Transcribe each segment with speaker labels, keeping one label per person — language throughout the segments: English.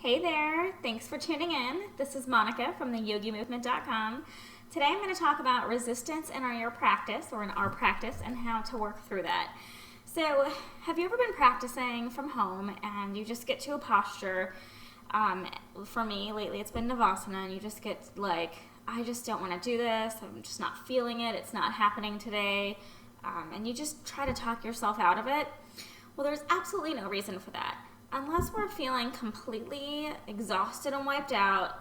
Speaker 1: Hey there, thanks for tuning in. This is Monica from theyogimovement.com. Today I'm going to talk about resistance in our practice, or in our practice, and how to work through that. So, have you ever been practicing from home and you just get to a posture? For me, lately it's been Navasana, and you just get like, I just don't want to do this, I'm just not feeling it, it's not happening today, and you just try to talk yourself out of it. Well, there's absolutely no reason for that. Unless we're feeling completely exhausted and wiped out,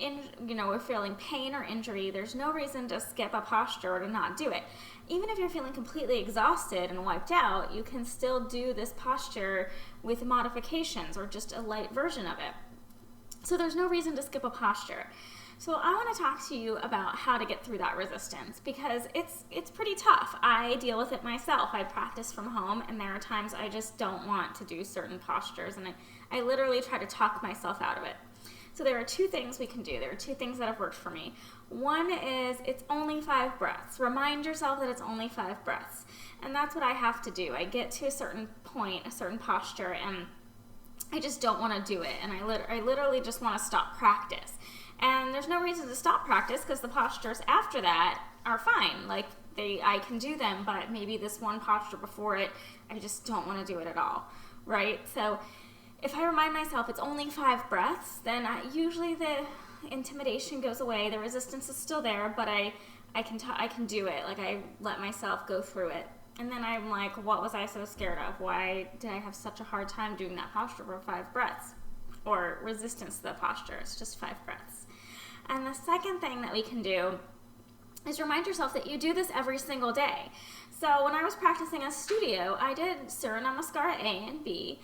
Speaker 1: we're feeling pain or injury, there's no reason to skip a posture or to not do it. Even if you're feeling completely exhausted and wiped out, you can still do this posture with modifications or just a light version of it. So there's no reason to skip a posture. So I want to talk to you about how to get through that resistance, because it's pretty tough. I deal with it myself. I practice from home, and there are times I just don't want to do certain postures, and I literally try to talk myself out of it. So there are two things we can do. There are two things that have worked for me. One is it's only 5 breaths. Remind yourself that it's only 5 breaths. And that's what I have to do. I get to a certain point, a certain posture, and I just don't want to do it. And I literally just want to stop practice. And there's no reason to stop practice, because the postures after that are fine. I can do them, but maybe this one posture before it, I just don't want to do it at all, right? So if I remind myself it's only 5 breaths, then usually the intimidation goes away. The resistance is still there, but I can do it. I let myself go through it. And then I'm like, what was I so scared of? Why did I have such a hard time doing that posture for 5 breaths? Or resistance to the posture. It's just 5 breaths. And the second thing that we can do is remind yourself that you do this every single day. So when I was practicing a studio, I did Surya Namaskara A and B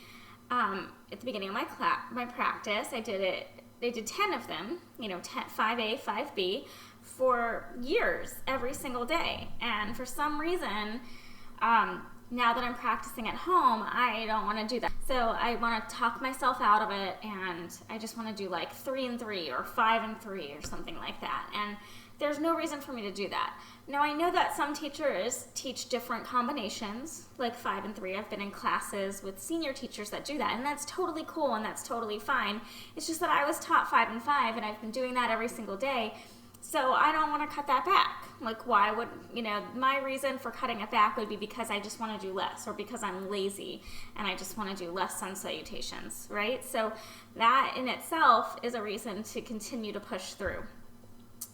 Speaker 1: at the beginning of my practice. I did 10 of them, 5A, 5B, for years, every single day. And for some reason, now that I'm practicing at home, I don't want to do that. So I want to talk myself out of it, and I just want to do 3 and 3 or 5 and 3 or something like that. And there's no reason for me to do that. Now, I know that some teachers teach different combinations, like 5 and 3. I've been in classes with senior teachers that do that, and that's totally cool and that's totally fine. It's just that I was taught 5 and 5, and I've been doing that every single day. So I don't want to cut that back. Why would, my reason for cutting it back would be because I just want to do less, or because I'm lazy and I just want to do less sun salutations, right? So that in itself is a reason to continue to push through.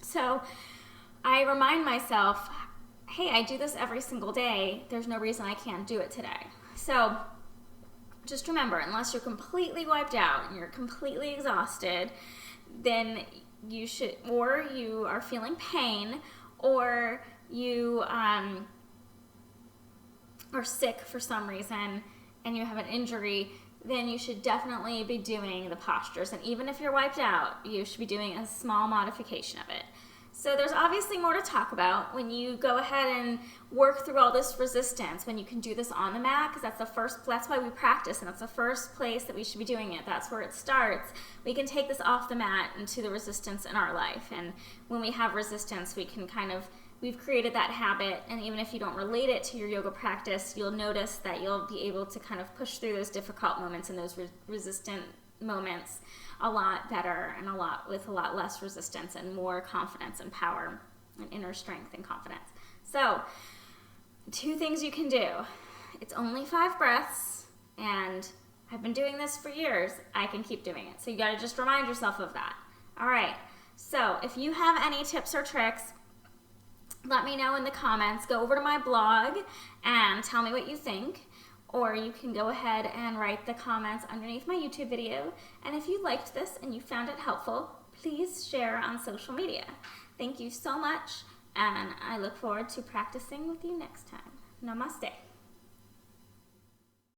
Speaker 1: So I remind myself, hey, I do this every single day. There's no reason I can't do it today. So just remember, unless you're completely wiped out and you're completely exhausted, then you should, or you are feeling pain, or you are sick for some reason and you have an injury, then you should definitely be doing the postures. And even if you're wiped out, you should be doing a small modification of it. So there's obviously more to talk about when you go ahead and work through all this resistance, when you can do this on the mat, because that's why we practice, and that's the first place that we should be doing it. That's where it starts. We can take this off the mat into the resistance in our life. And when we have resistance, we've created that habit, and even if you don't relate it to your yoga practice, you'll notice that you'll be able to kind of push through those difficult moments and those resistant moments a lot better, and with a lot less resistance and more confidence and power and inner strength and confidence. So 2 things you can do. It's only 5 breaths, and I've been doing this for years. I can keep doing it. So you got to just remind yourself of that. All right. So if you have any tips or tricks, let me know in the comments. Go over to my blog and tell me what you think. Or you can go ahead and write the comments underneath my YouTube video. And if you liked this and you found it helpful, please share on social media. Thank you so much, and I look forward to practicing with you next time. Namaste.